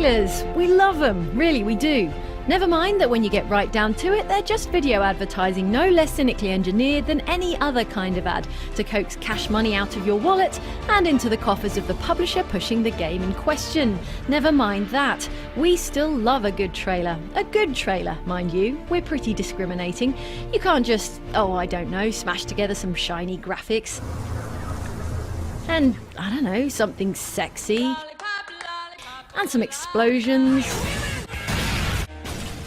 trailers. We love them, really we do. Never mind that when you get right down to it, they're just video advertising no less cynically engineered than any other kind of ad to coax cash money out of your wallet and into the coffers of the publisher pushing the game in question. Never mind that. We still love a good trailer. A good trailer, mind you. We're pretty discriminating. You can't just, I don't know, smash together some shiny graphics and, I don't know, something sexy and some explosions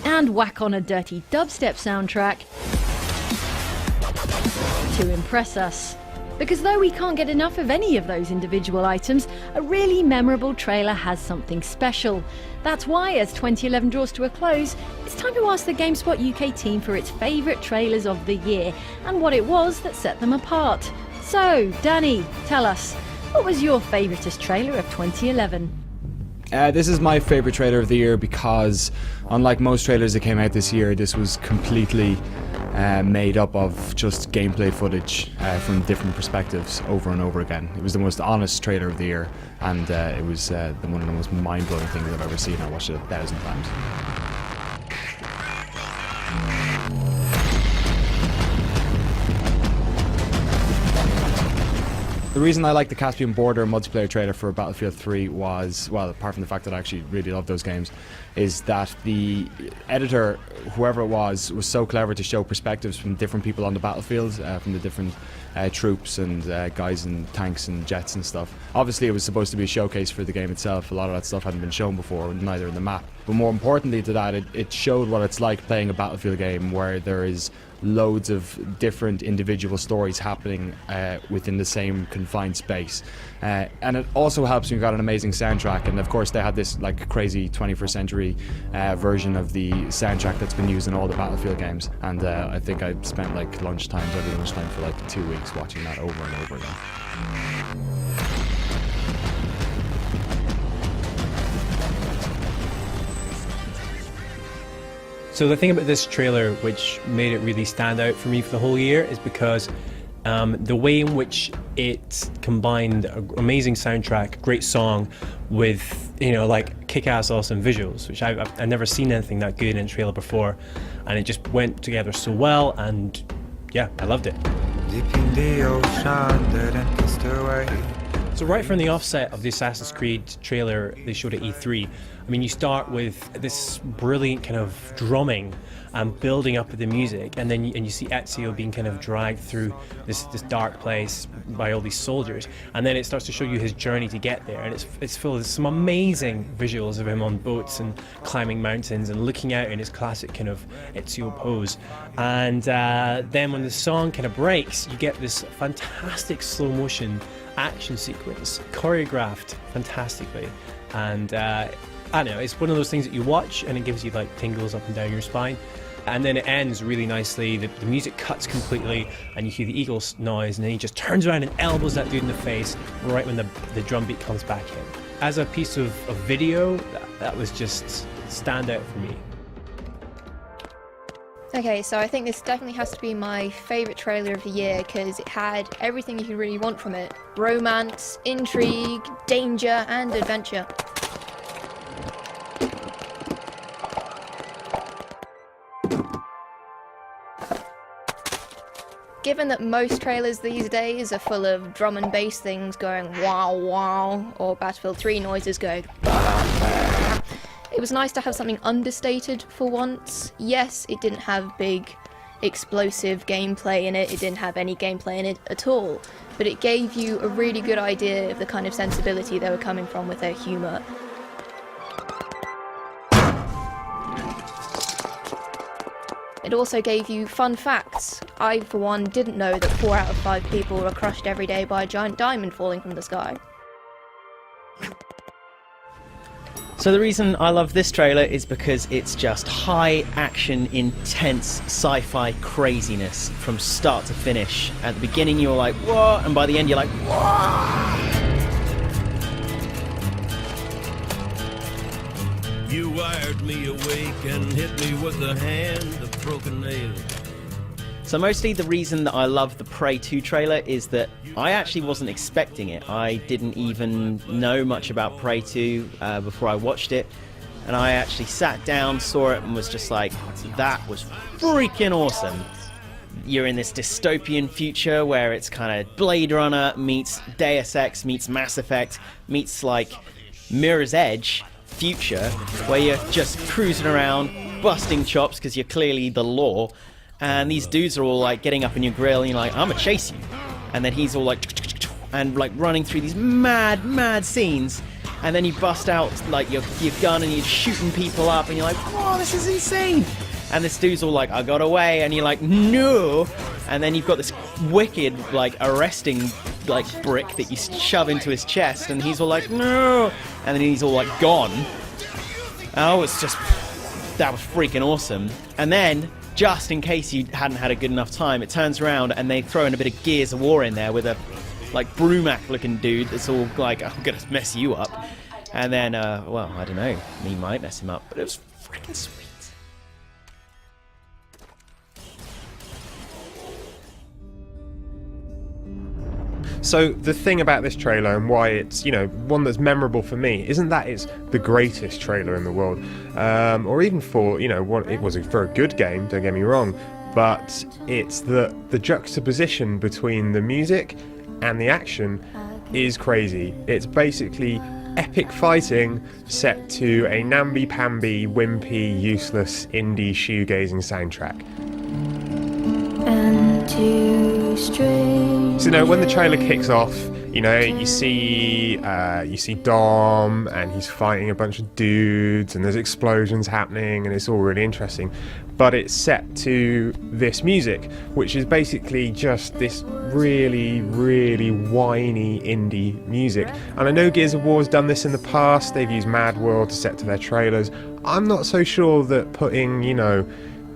and whack on a dirty dubstep soundtrack to impress us. Because though we can't get enough of any of those individual items, a really memorable trailer has something special. That's why, as 2011 draws to a close, it's time to ask the GameSpot UK team for its favourite trailers of the year and what it was that set them apart. So, Danny, tell us, what was your favouriteest trailer of 2011? This is my favourite trailer of the year because, unlike most trailers that came out this year, this was completely made up of just gameplay footage from different perspectives over and over again. It was the most honest trailer of the year, and it was one of the most mind-blowing things I've ever seen. I watched it 1,000 times. The reason I like the Caspian Border multiplayer trailer for Battlefield 3 was, well, apart from the fact that I actually really love those games, is that the editor, whoever it was so clever to show perspectives from different people on the battlefield, from the different troops and guys in tanks and jets and stuff. Obviously it was supposed to be a showcase for the game itself. A lot of that stuff hadn't been shown before, neither in the map. But more importantly to that, it showed what it's like playing a Battlefield game where there is loads of different individual stories happening within the same confined space, and it also helps when you've got an amazing soundtrack. And of course they had this like crazy 21st century version of the soundtrack that's been used in all the Battlefield games, and I think I spent like every lunchtime for like 2 weeks watching that over and over again. So the thing about this trailer which made it really stand out for me for the whole year is because the way in which it combined an amazing soundtrack, great song, with, like kick-ass awesome visuals, which I've never seen anything that good in a trailer before, and it just went together so well, and yeah, I loved it. So right from the offset of the Assassin's Creed trailer they showed at E3, I mean, you start with this brilliant kind of drumming and building up of the music, and then you see Ezio being kind of dragged through this dark place by all these soldiers, and then it starts to show you his journey to get there, and it's full of some amazing visuals of him on boats and climbing mountains and looking out in his classic kind of Ezio pose. And then when the song kind of breaks, you get this fantastic slow motion action sequence, choreographed fantastically, and I don't know, it's one of those things that you watch and it gives you like tingles up and down your spine. And then it ends really nicely, the music cuts completely, and you hear the eagle's noise, and then he just turns around and elbows that dude in the face right when the drum beat comes back in. As a piece of video, that was just standout for me. Okay, so I think this definitely has to be my favourite trailer of the year because it had everything you could really want from it. Romance, intrigue, danger, and adventure. Given that most trailers these days are full of drum and bass things going wow wow, or Battlefield 3 noises going it was nice to have something understated for once. Yes, it didn't have big explosive gameplay in it, it didn't have any gameplay in it at all, but it gave you a really good idea of the kind of sensibility they were coming from with their humour. It also gave you fun facts. I, for one, didn't know that 4 out of 5 people are crushed every day by a giant diamond falling from the sky. So the reason I love this trailer is because it's just high action, intense sci-fi craziness from start to finish. At the beginning you're like, what? And by the end you're like, what? You wired me awake and hit me with the hand of broken nail. So mostly the reason that I love the Prey 2 trailer is that I actually wasn't expecting it. I didn't even know much about Prey 2 before I watched it. And I actually sat down, saw it, and was just like, that was freaking awesome. You're in this dystopian future where it's kind of Blade Runner meets Deus Ex meets Mass Effect meets like Mirror's Edge future, where you're just cruising around, busting chops because you're clearly the law. And these dudes are all like getting up in your grill and you're like, I'm gonna chase you. And then he's all like, and like running through these mad scenes. And then you bust out like your gun and you're shooting people up and you're like, whoa, this is insane. And this dude's all like, I got away. And you're like, no. And then you've got this wicked like arresting like brick that you shove into his chest. And he's all like, no. And then he's all like gone. Oh, it's just, that was freaking awesome. And then, just in case you hadn't had a good enough time, it turns around and they throw in a bit of Gears of War in there with a like Brumac looking dude that's all like, I'm gonna mess you up. And then, well, I don't know, he might mess him up, but it was freaking sweet. So the thing about this trailer and why it's, you know, one that's memorable for me isn't that it's the greatest trailer in the world, or even for, you know, what it was a very good game, don't get me wrong, but it's the juxtaposition between the music and the action is crazy. It's basically epic fighting set to a namby-pamby, wimpy, useless indie shoegazing soundtrack. And two strings. So, you know, when the trailer kicks off, you know, you see Dom and he's fighting a bunch of dudes and there's explosions happening and it's all really interesting. But it's set to this music, which is basically just this really, really whiny indie music. And I know Gears of War has done this in the past. They've used Mad World to set to their trailers. I'm not so sure that putting, you know,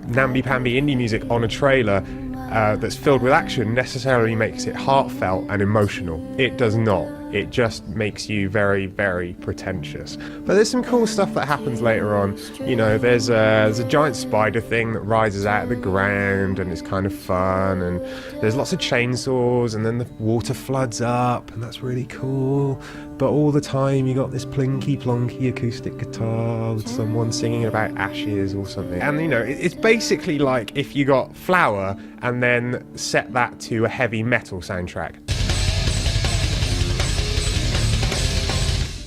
namby-pamby indie music on a trailer that's filled with action necessarily makes it heartfelt and emotional. It does not. It just makes you very, very pretentious. But there's some cool stuff that happens later on. You know, there's a giant spider thing that rises out of the ground and it's kind of fun, and there's lots of chainsaws, and then the water floods up and that's really cool. But all the time you got this plinky plonky acoustic guitar with someone singing about ashes or something. And you know, it's basically like if you got Flower and then set that to a heavy metal soundtrack.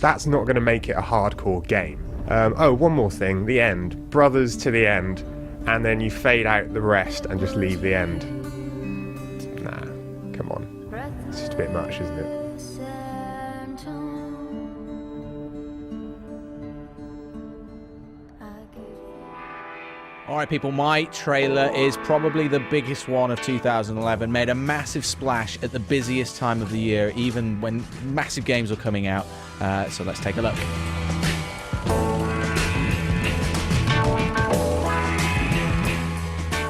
That's not going to make it a hardcore game. Oh, one more thing, the end. Brothers to the end, and then you fade out the rest and just leave the end. Nah, come on. It's just a bit much, isn't it? Alright people, my trailer is probably the biggest one of 2011. Made a massive splash at the busiest time of the year, even when massive games were coming out. So let's take a look.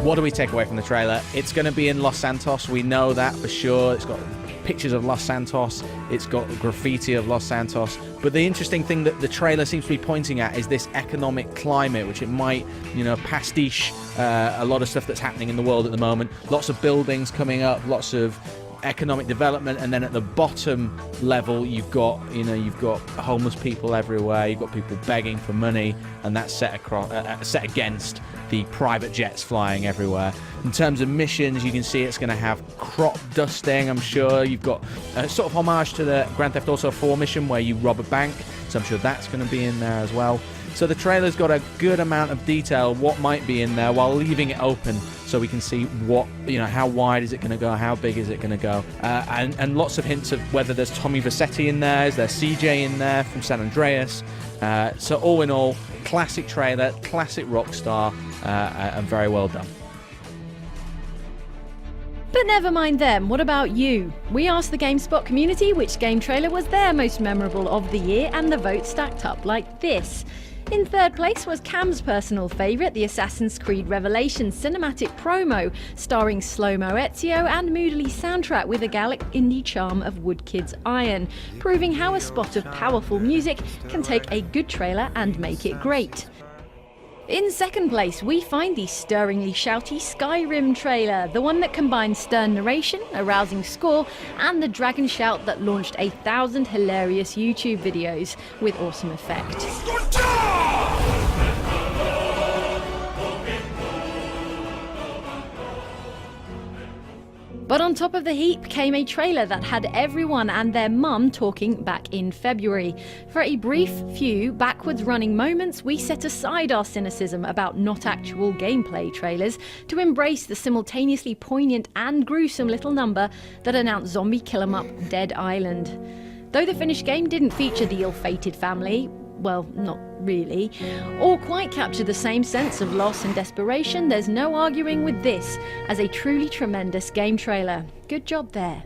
What do we take away from the trailer? It's going to be in Los Santos, we know that for sure. It's got pictures of Los Santos, it's got graffiti of Los Santos, but the interesting thing that the trailer seems to be pointing at is this economic climate, which it might, you know, pastiche a lot of stuff that's happening in the world at the moment. Lots of buildings coming up, lots of economic development, and then at the bottom level you've got, you know, you've got homeless people everywhere, you've got people begging for money, and that's set against the private jets flying everywhere. In terms of missions, you can see it's going to have crop dusting, I'm sure. You've got a sort of homage to the Grand Theft Auto 4 mission where you rob a bank, so I'm sure that's going to be in there as well. So the trailer's got a good amount of detail, what might be in there, while leaving it open so we can see what, you know, how wide is it going to go, how big is it going to go, and lots of hints of whether there's Tommy Vercetti in there, is there CJ in there from San Andreas. So all in all, classic trailer, classic Rockstar, and very well done. But never mind them, what about you? We asked the GameSpot community which game trailer was their most memorable of the year, and the votes stacked up like this. In third place was Cam's personal favourite, the Assassin's Creed Revelations cinematic promo, starring Slow-Mo Ezio and moodily soundtrack with the Gallic indie charm of Woodkid's Iron, proving how a spot of powerful music can take a good trailer and make it great. In second place, we find the stirringly shouty Skyrim trailer, the one that combines stern narration, a rousing score, and the dragon shout that launched 1,000 hilarious YouTube videos with awesome effect. But on top of the heap came a trailer that had everyone and their mum talking back in February. For a brief few backwards running moments, we set aside our cynicism about not actual gameplay trailers to embrace the simultaneously poignant and gruesome little number that announced Zombie Kill 'Em Up Dead Island. Though the finished game didn't feature the ill-fated family, well, not really, or quite capture the same sense of loss and desperation, there's no arguing with this as a truly tremendous game trailer. Good job there.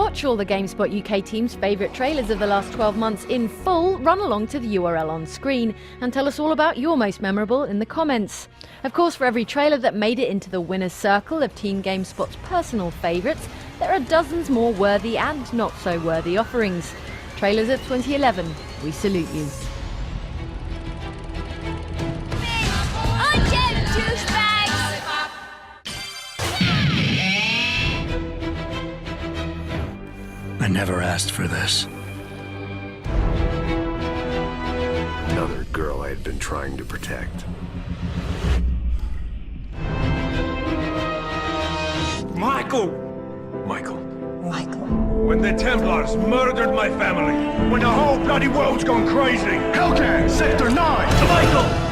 Watch all the GameSpot UK team's favourite trailers of the last 12 months in full, run along to the URL on screen and tell us all about your most memorable in the comments. Of course, for every trailer that made it into the winner's circle of Team GameSpot's personal favourites, there are dozens more worthy and not so worthy offerings. Trailers of 2011, we salute you. I never asked for this. Another girl I had been trying to protect. Michael! Michael. When the Templars murdered my family, when the whole bloody world's gone crazy! Hellcat! Sector 9! Michael!